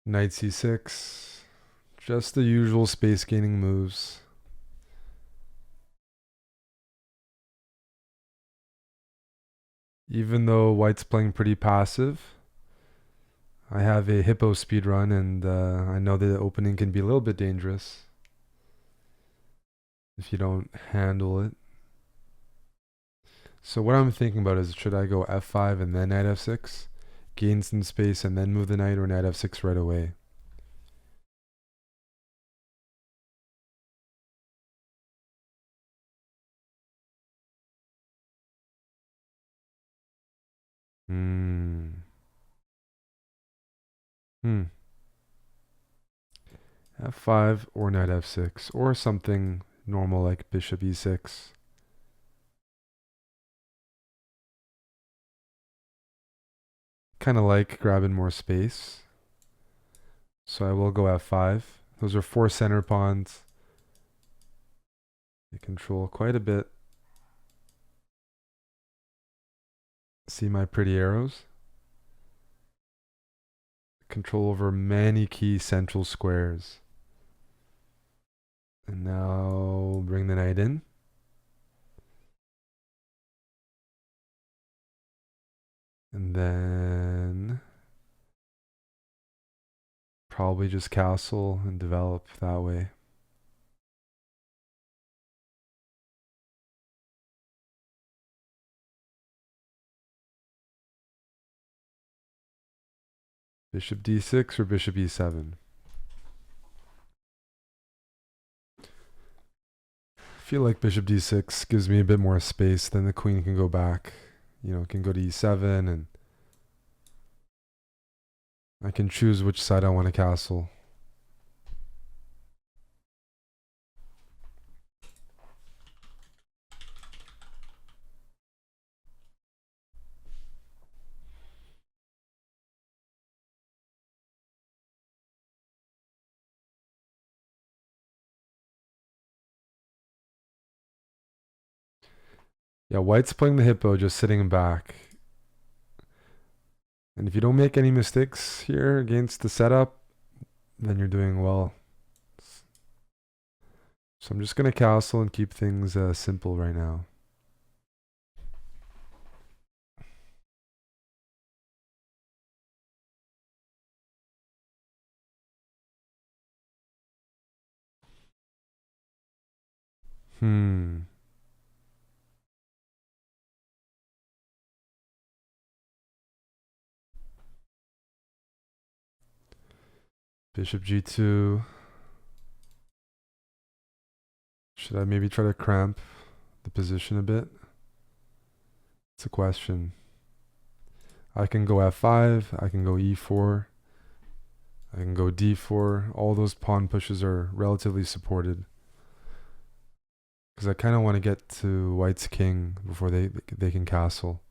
Knight c6. Just the usual space gaining moves. Even though white's playing pretty passive, I have a hippo speed run, and I know the opening can be a little bit dangerous if you don't handle it. So what I'm thinking about is, should I go f5 and then knight f6, gain some space and then move the knight, or knight f6 right away? Hmm. Hmm. f5 or knight f6, or something normal like bishop e6. Kind of like grabbing more space. So I will go f5. Those are 4 center pawns. They control quite a bit. See my pretty arrows? Control over many key central squares. And now bring the knight in. And then probably just castle and develop that way. Bishop d6 or bishop e7. I feel like bishop d6 gives me a bit more space. Then the queen can go back. You know, can go to e7, and I can choose which side I want to castle. Yeah, white's playing the hippo, just sitting back. And if you don't make any mistakes here against the setup, then you're doing well. So I'm just going to castle and keep things simple right now. Hmm. Bishop g2. Should I maybe try to cramp the position a bit? It's a question. I can go f5, I can go e4, I can go d4. All those pawn pushes are relatively supported, because I kind of want to get to white's king before they can castle.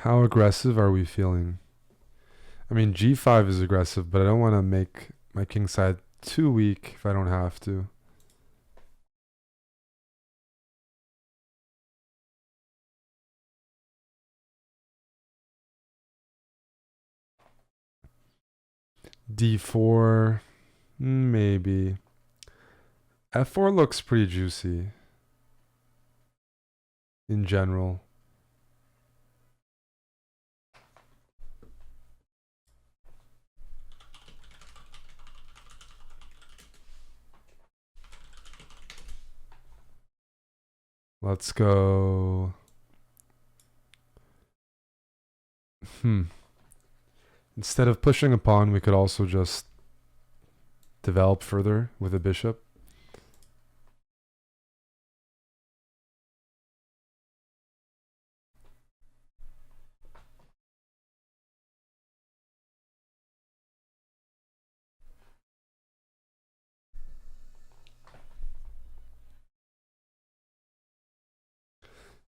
How aggressive are we feeling? I mean, g5 is aggressive, but I don't want to make my king side too weak if I don't have to. d4, maybe. f4 looks pretty juicy in general. Let's go. Instead of pushing a pawn, we could also just develop further with a bishop.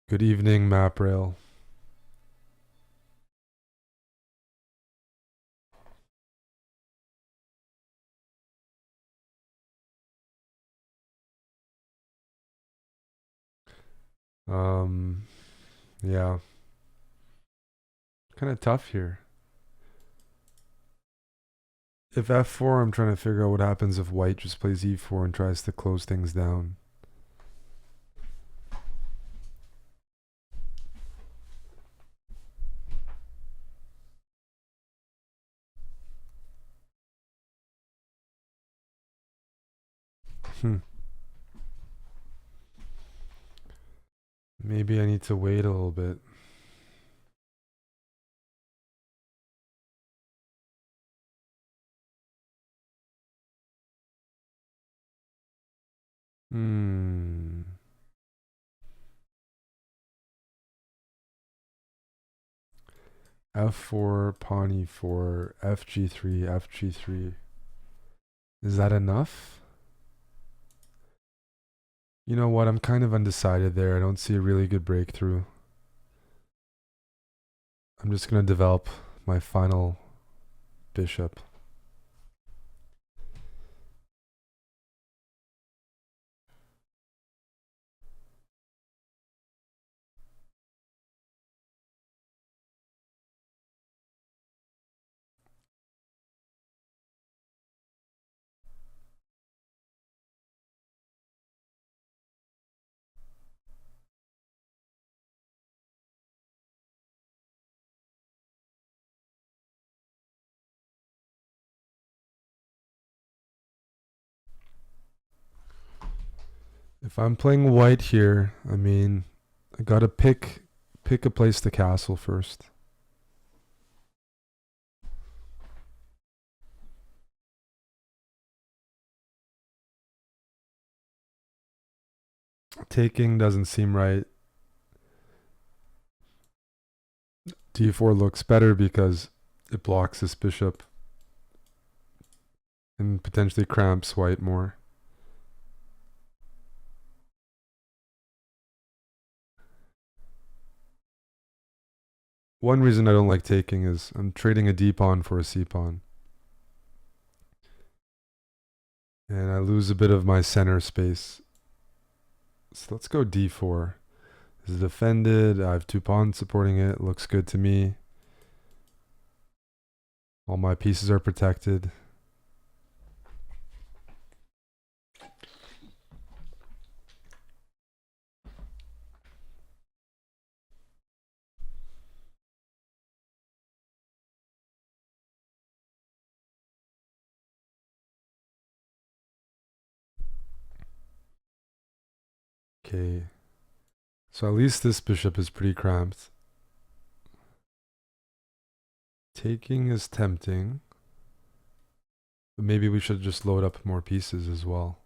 Good evening, map rail. Yeah. Kind of tough here. If f4, I'm trying to figure out what happens if white just plays e4 and tries to close things down. Maybe I need to wait a little bit. F4, pawn e4, fg3, fg3. Is that enough? You know what? I'm kind of undecided there. I don't see a really good breakthrough. I'm just going to develop my final bishop. If I'm playing white here, I mean, I gotta pick a place to castle first. Taking doesn't seem right. d4 looks better because it blocks this bishop and potentially cramps white more. One reason I don't like taking is I'm trading a d pawn for a c pawn. And I lose a bit of my center space. So let's go d4. This is defended. I have two pawns supporting it. Looks good to me. All my pieces are protected. Okay. So at least this bishop is pretty cramped. Taking is tempting. But maybe we should just load up more pieces as well.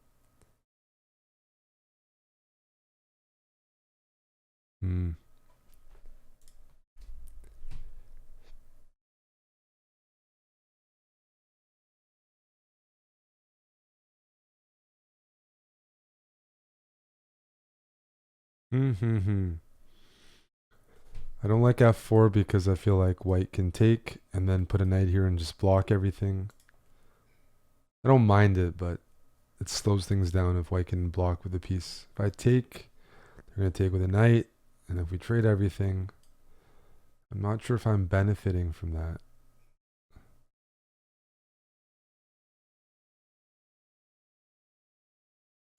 I don't like f4 because I feel like white can take and then put a knight here and just block everything. I don't mind it, but it slows things down if white can block with a piece. If I take, they're going to take with a knight, and if we trade everything, I'm not sure if I'm benefiting from that.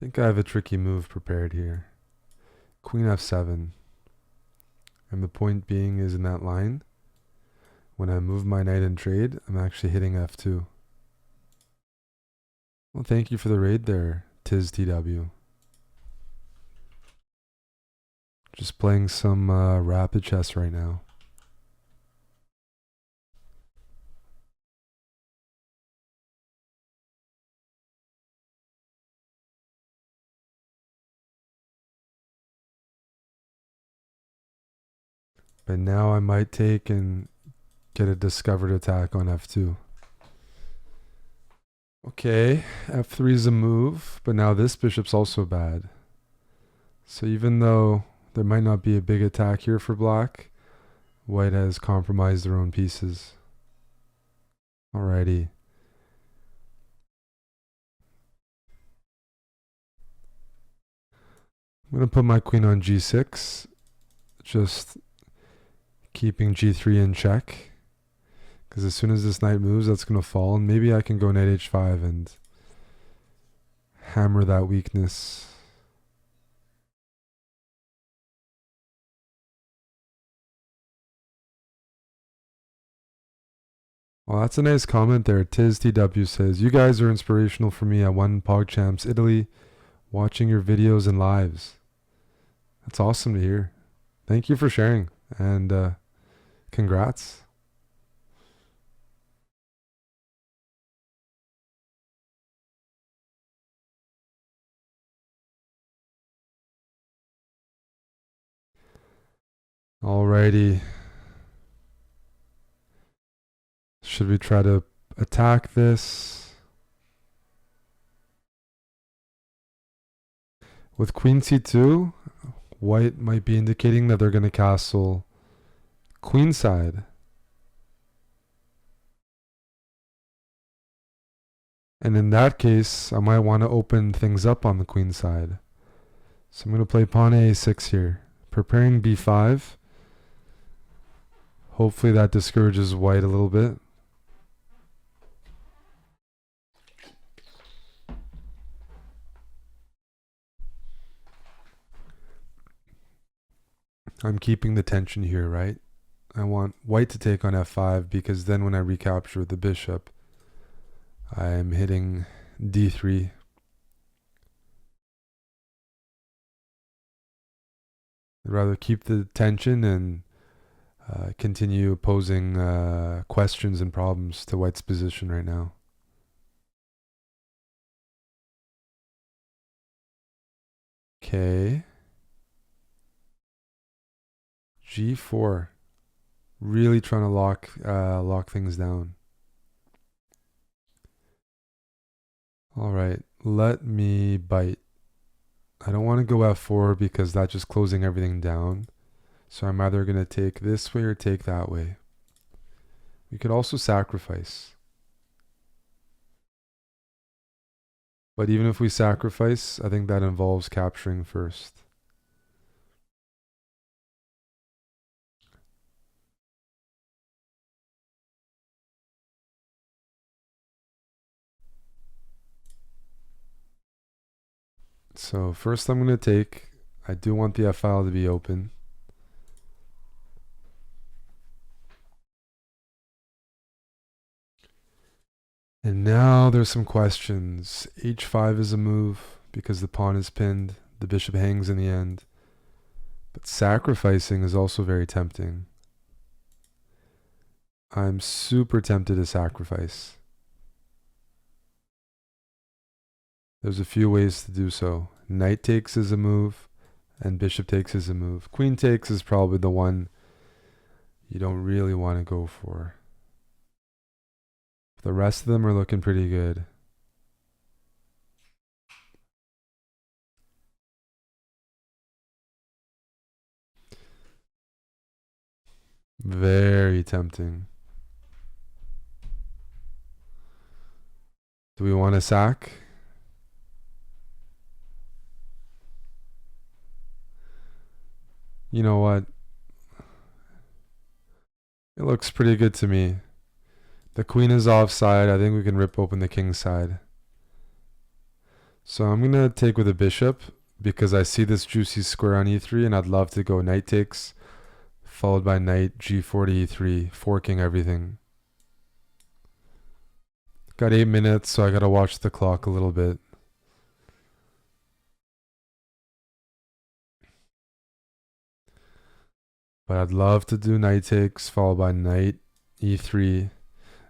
I think I have a tricky move prepared here. Queen f7. And the point being is in that line, when I move my knight and trade, I'm actually hitting f2. Well, thank you for the raid there, Tiz TW. Just playing some rapid chess right now. But now I might take and get a discovered attack on f2. Okay, f3 is a move, but now this bishop's also bad. So even though there might not be a big attack here for black, white has compromised their own pieces. Alrighty. I'm going to put my queen on g6, just keeping g3 in check. Because as soon as this knight moves, that's going to fall. And maybe I can go knight h5 and hammer that weakness. Well, that's a nice comment there. Tiz TW says, you guys are inspirational for me. I won PogChamps Italy, watching your videos and lives. That's awesome to hear. Thank you for sharing, and congrats. Alrighty. Should we try to attack this? With queen c2, white might be indicating that they're going to castle queenside. And in that case, I might want to open things up on the queen side. So I'm going to play pawn a6 here, preparing b5. Hopefully that discourages white a little bit. I'm keeping the tension here, right? I want white to take on f5 because then when I recapture the bishop, I'm hitting d3. I'd rather keep the tension and continue posing questions and problems to white's position right now. Okay. g4. Really trying to lock things down. All right, let me bite. I don't want to go f4 because that's just closing everything down. So I'm either going to take this way or take that way. We could also sacrifice. But even if we sacrifice, I think that involves capturing first. So first I'm going to take, I do want the F file to be open. And now there's some questions. H5 is a move because the pawn is pinned. The bishop hangs in the end. But sacrificing is also very tempting. I'm super tempted to sacrifice. There's a few ways to do so. Knight takes is a move, and bishop takes is a move. Queen takes is probably the one you don't really want to go for. The rest of them are looking pretty good. Very tempting. Do we want to sack? You know what? It looks pretty good to me. The queen is offside. I think we can rip open the king side. So I'm going to take with a bishop because I see this juicy square on e3 and I'd love to go knight takes followed by knight g4 to e3, forking everything. Got 8 minutes, so I got to watch the clock a little bit. But I'd love to do knight takes followed by knight e3.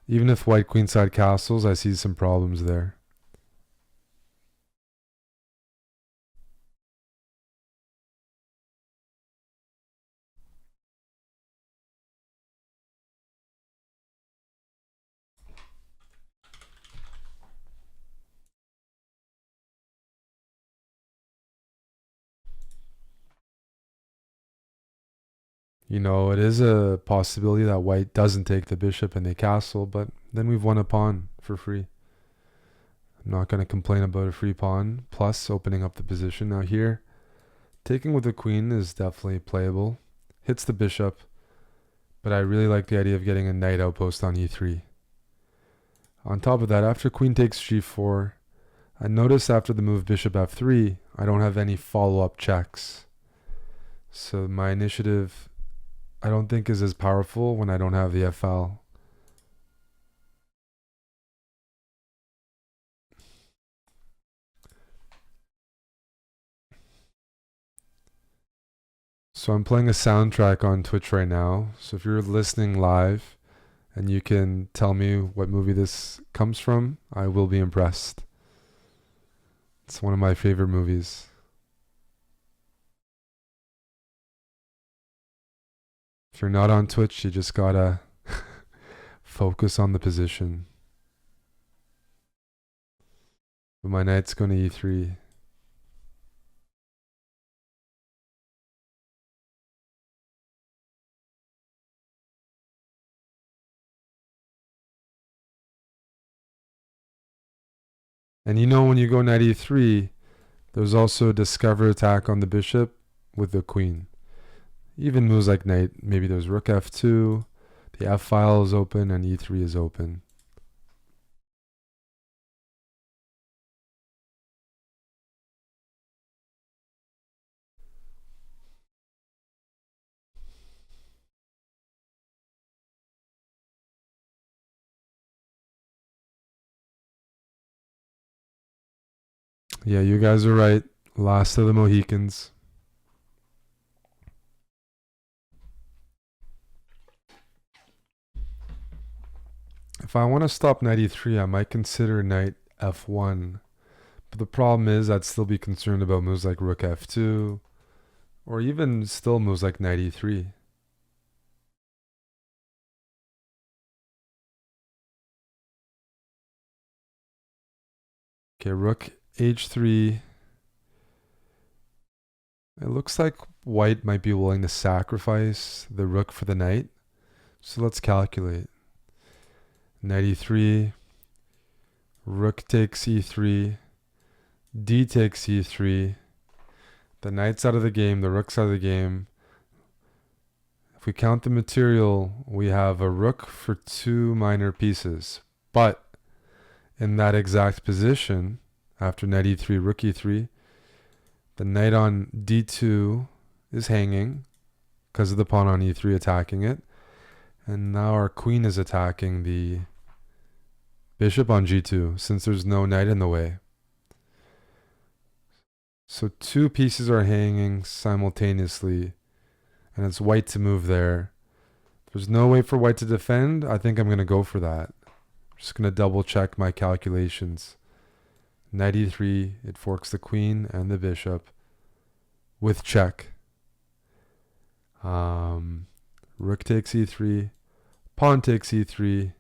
Even if white queenside castles, I see some problems there. You know, it is a possibility that white doesn't take the bishop and they castle, but then we've won a pawn for free. I'm not going to complain about a free pawn, plus opening up the position. Now here, Taking with the queen is definitely playable. Hits the bishop, but I really like the idea of getting a knight outpost on e3. On top of that, after queen takes g4, I notice after the move bishop f3, I don't have any follow-up checks. So my initiative, I don't think is as powerful when I don't have the f-file. So I'm playing a soundtrack on Twitch right now. So if you're listening live and you can tell me what movie this comes from, I will be impressed. It's one of my favorite movies. If you're not on Twitch, you just gotta focus on the position. But my knight's going to e3. And you know when you go knight e3, there's also a discover attack on the bishop with the queen. Even moves like knight, maybe there's rook f2, the f-file is open, and e3 is open. Yeah, you guys are right. Last of the Mohicans. If I want to stop knight e3, I might consider knight f1. But the problem is I'd still be concerned about moves like rook f2, or even still moves like knight e3. Okay, rook h3. It looks like white might be willing to sacrifice the rook for the knight. So let's calculate. Knight e3, rook takes e3, d takes e3. The knight's out of the game, the rook's out of the game. If we count the material, we have a rook for 2 minor pieces. But in that exact position, after knight e3, rook e3, the knight on d2 is hanging because of the pawn on e3 attacking it. And now our queen is attacking the bishop on g2 since there's no knight in the way. So 2 pieces are hanging simultaneously, and it's white to move there. There's no way for white to defend. I think I'm going to go for that. I'm just going to double check my calculations. Knight e3, it forks the queen and the bishop with check. Rook takes e3, pawn takes e3.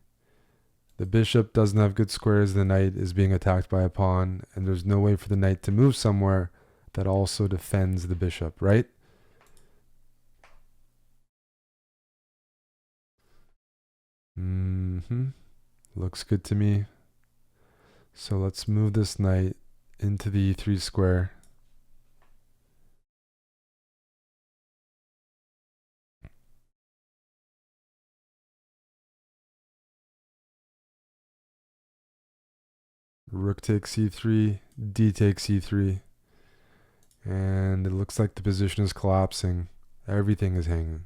The bishop doesn't have good squares. The knight is being attacked by a pawn, and there's no way for the knight to move somewhere that also defends the bishop, right? Looks good to me. So let's move this knight into the e3 square. Rook takes e3, d takes e3. And it looks like the position is collapsing. Everything is hanging.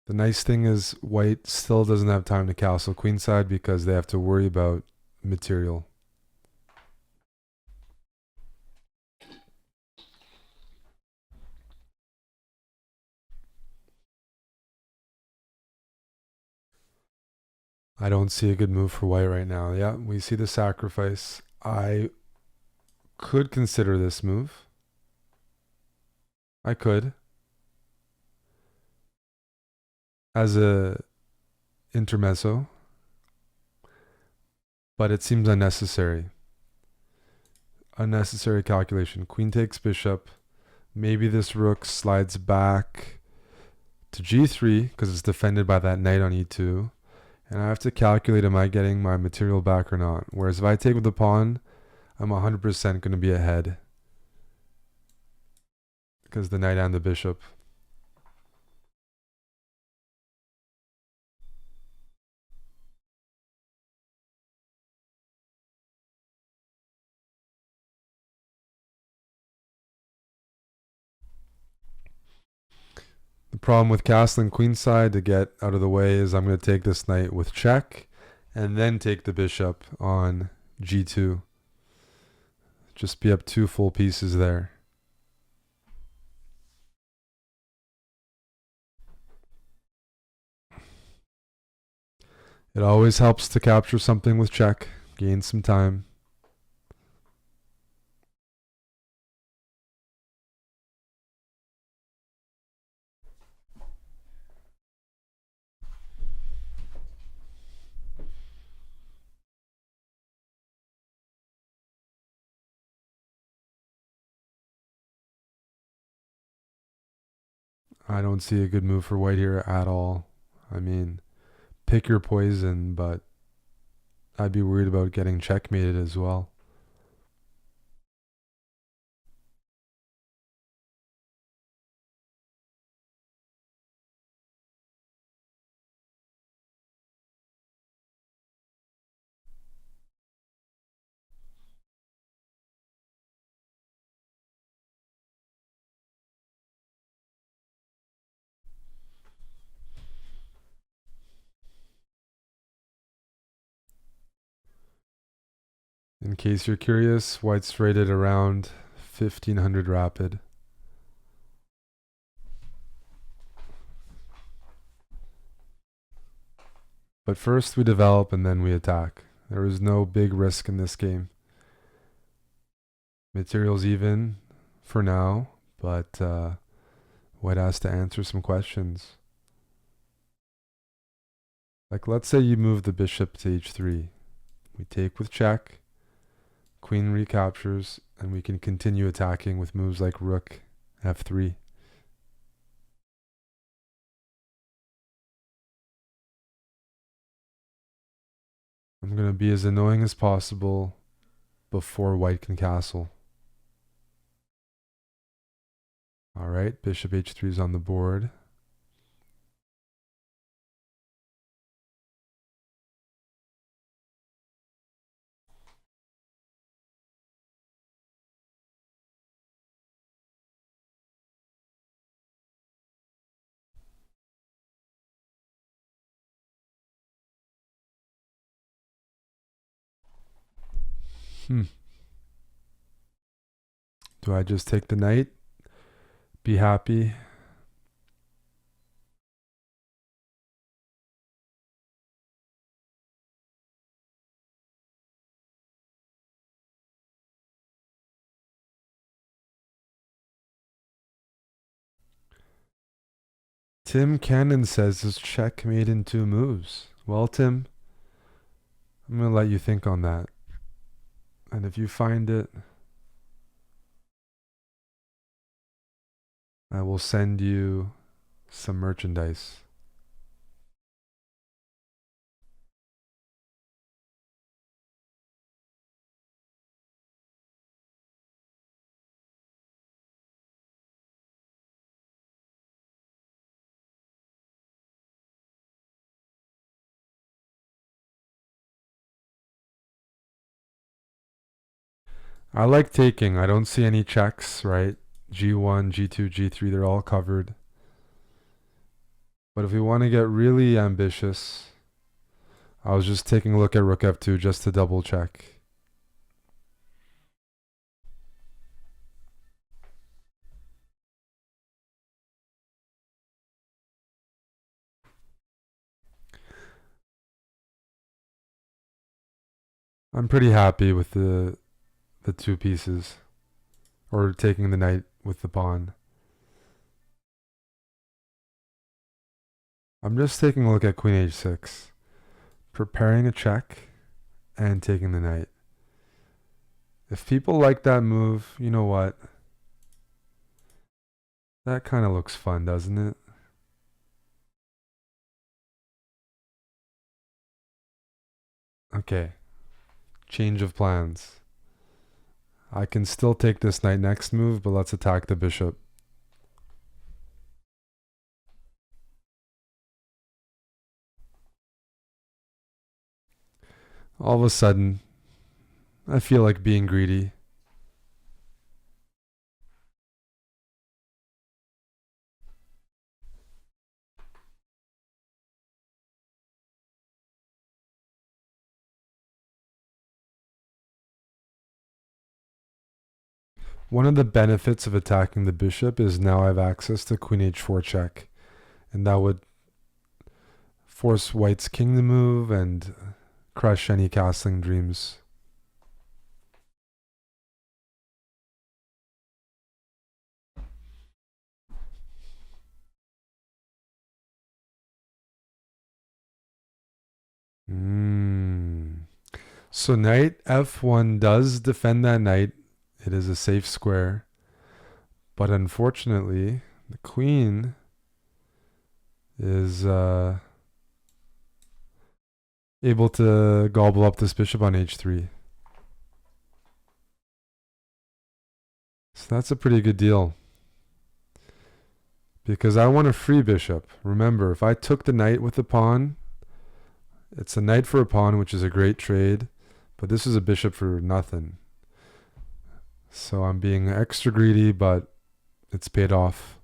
The nice thing is white still doesn't have time to castle queenside because they have to worry about material. I don't see a good move for white right now. Yeah, we see the sacrifice. I could consider this move. I could. As a intermezzo. But it seems unnecessary. Unnecessary calculation. Queen takes bishop. Maybe this rook slides back to g3 because it's defended by that knight on e2. And I have to calculate, am I getting my material back or not? Whereas if I take with the pawn, I'm 100% going to be ahead because the knight and the bishop. The problem with castling queenside to get out of the way is I'm going to take this knight with check and then take the bishop on g2. Just be up 2 full pieces there. It always helps to capture something with check, gain some time. I don't see a good move for white here at all. I mean, pick your poison, but I'd be worried about getting checkmated as well. In case you're curious, white's rated around 1500 rapid. But first we develop and then we attack. There is no big risk in this game. Material's even for now, but white has to answer some questions. Like, let's say you move the bishop to h3. We take with check, queen recaptures, and we can continue attacking with moves like rook f3. I'm going to be as annoying as possible before white can castle. Alright, bishop h3 is on the board. Do I just take the knight? Be happy? Tim Cannon says his check made in 2 moves. Well, Tim, I'm going to let you think on that. And if you find it, I will send you some merchandise. I like taking. I don't see any checks, right? G1, G2, G3, they're all covered. But if we want to get really ambitious, I was just taking a look at rook f2 just to double check. I'm pretty happy with the 2 pieces, or taking the knight with the pawn. I'm just taking a look at queen h6, preparing a check and taking the knight. If people like that move, you know what? That kind of looks fun, doesn't it? Okay. Change of plans. I can still take this knight next move, but let's attack the bishop. All of a sudden, I feel like being greedy. One of the benefits of attacking the bishop is now I have access to queen h4 check. And that would force white's king to move and crush any castling dreams. So knight f1 does defend that knight. It is a safe square. But unfortunately, the queen is able to gobble up this bishop on h3. So that's a pretty good deal. Because I want a free bishop. Remember, if I took the knight with the pawn, it's a knight for a pawn, which is a great trade. But this is a bishop for nothing. So I'm being extra greedy, but it's paid off.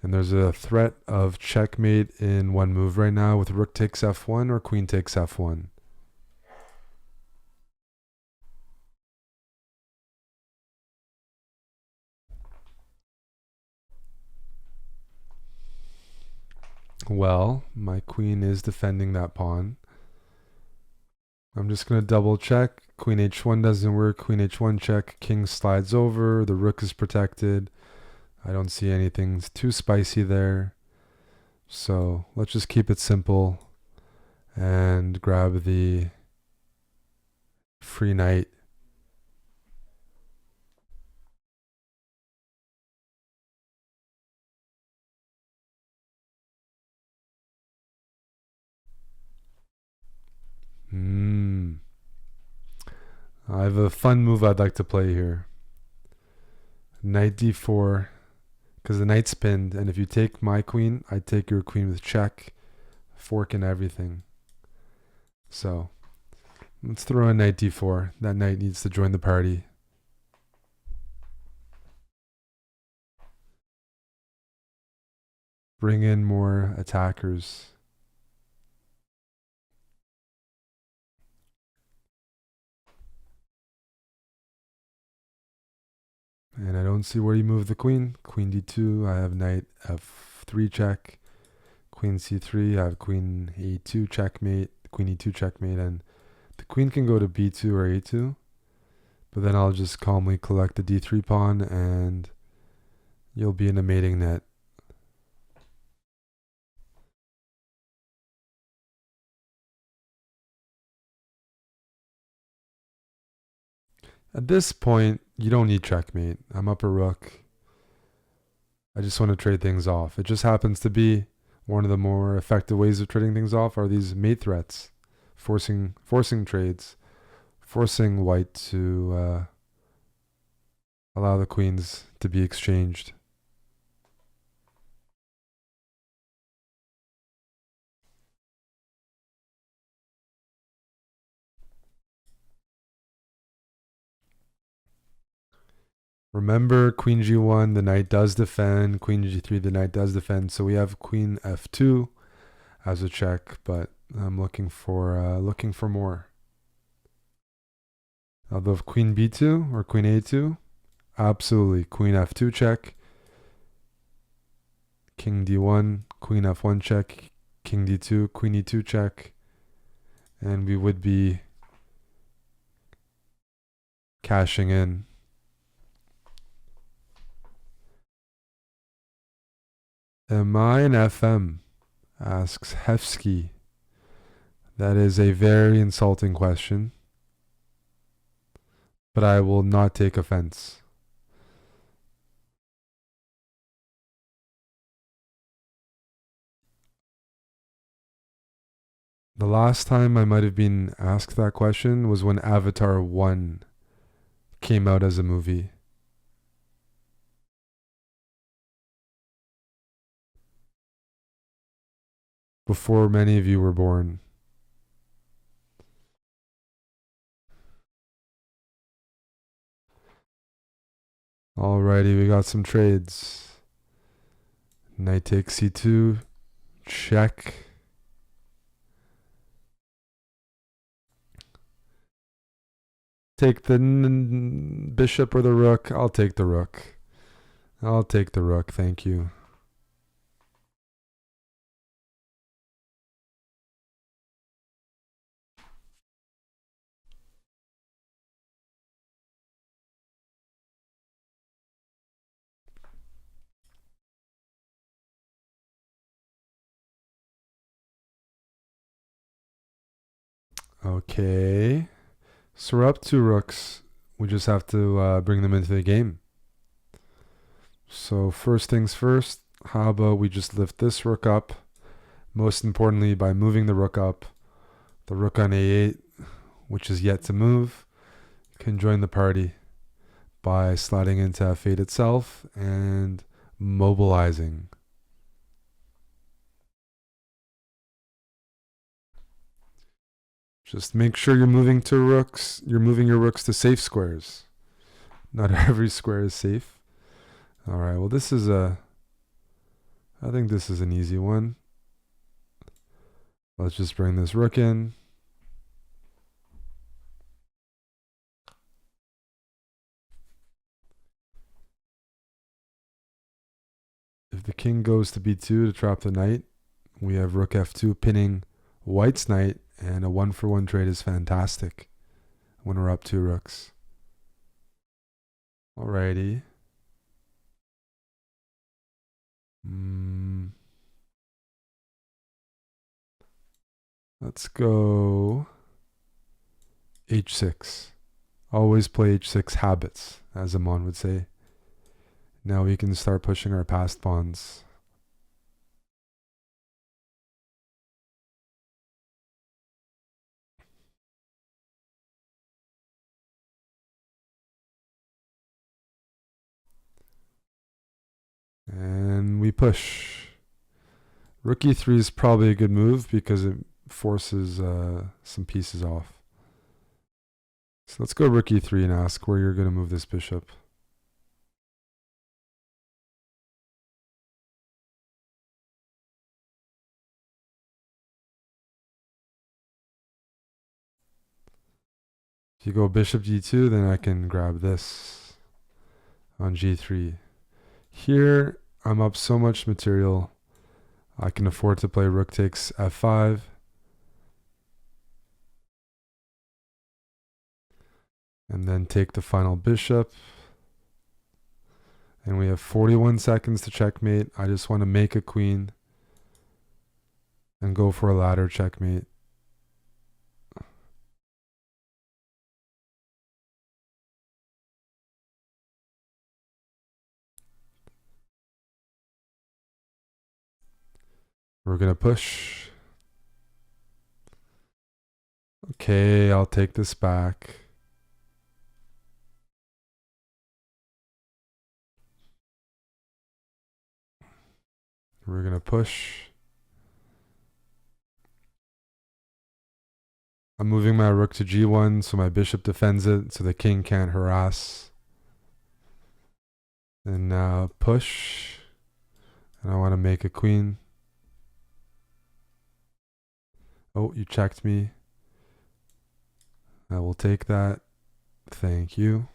And there's a threat of checkmate in one move right now with rook takes f1 or queen takes f1. Well, my queen is defending that pawn. I'm just going to double check. Queen h1 doesn't work. Queen h1 check. King slides over. The rook is protected. I don't see anything too spicy there. So let's just keep it simple and grab the free knight. I have a fun move I'd like to play here. Knight d4, because the knight's pinned, and if you take my queen, I take your queen with check, fork and everything. So let's throw in knight d4. That knight needs to join the party. Bring in more attackers. And I don't see where you move the queen. Queen d2, I have knight f3 check. Queen c3, I have queen a2 checkmate. Queen e2 checkmate, and the queen can go to b2 or a2. But then I'll just calmly collect the d3 pawn and you'll be in a mating net. At this point, you don't need checkmate. I'm up a rook. I just want to trade things off. It just happens to be one of the more effective ways of trading things off are these mate threats, forcing trades, forcing white to allow the queens to be exchanged. Remember, queen g1, the knight does defend. Queen g3, the knight does defend. So we have queen f2 as a check, but I'm looking for more. Although queen b2 or queen a2, absolutely. Queen f2 check. King d1, queen f1 check. King d2, queen e2 check. And we would be cashing in. Am I an FM? Asks Hefsky. That is a very insulting question, but I will not take offense. The last time I might have been asked that question was when Avatar 1 came out as a movie. Before many of you were born. Alrighty, we got some trades. Knight takes c2. Check. Take the bishop or the rook. I'll take the rook. I'll take the rook, thank you. Okay. So we're up 2 rooks. We just have to bring them into the game. So first things first, how about we just lift this rook up? Most importantly, by moving the rook up, the rook on a8, which is yet to move, can join the party by sliding into f8 itself and mobilizing. Just make sure you're moving your rooks to safe squares. Not every square is safe. All right, well I think this is an easy one. Let's just bring this rook in. If the king goes to b2 to trap the knight, we have rook f2 pinning white's knight, and a 1-for-1 trade is fantastic when we're up 2 rooks. Alrighty. Let's go h6. Always play h6 habits, as Amon would say. Now we can start pushing our passed pawns. And we push. Rook e3 is probably a good move because it forces some pieces off. So let's go rook e3 and ask where you're going to move this bishop. If you go bishop g2, then I can grab this on g3. Here, I'm up so much material. I can afford to play rook takes f5. And then take the final bishop. And we have 41 seconds to checkmate. I just want to make a queen and go for a ladder checkmate. We're going to push. Okay, I'll take this back. We're going to push. I'm moving my rook to g1 so my bishop defends it so the king can't harass. And now push. And I want to make a queen. Oh, you checked me. I will take that. Thank you.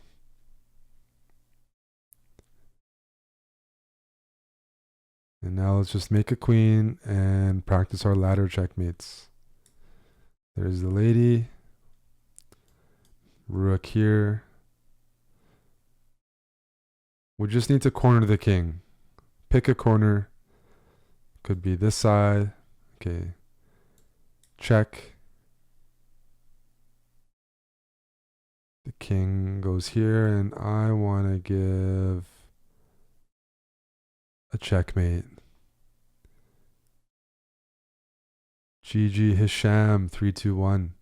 And now let's just make a queen and practice our ladder checkmates. There's the lady. Rook here. We just need to corner the king. Pick a corner. Could be this side. Okay. Check. The king goes here, and I want to give a checkmate. GG Hisham 321.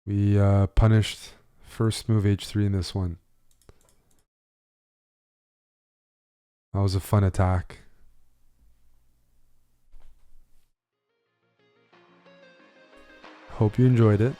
We punished first move h3 in this one. That was a fun attack. Hope you enjoyed it.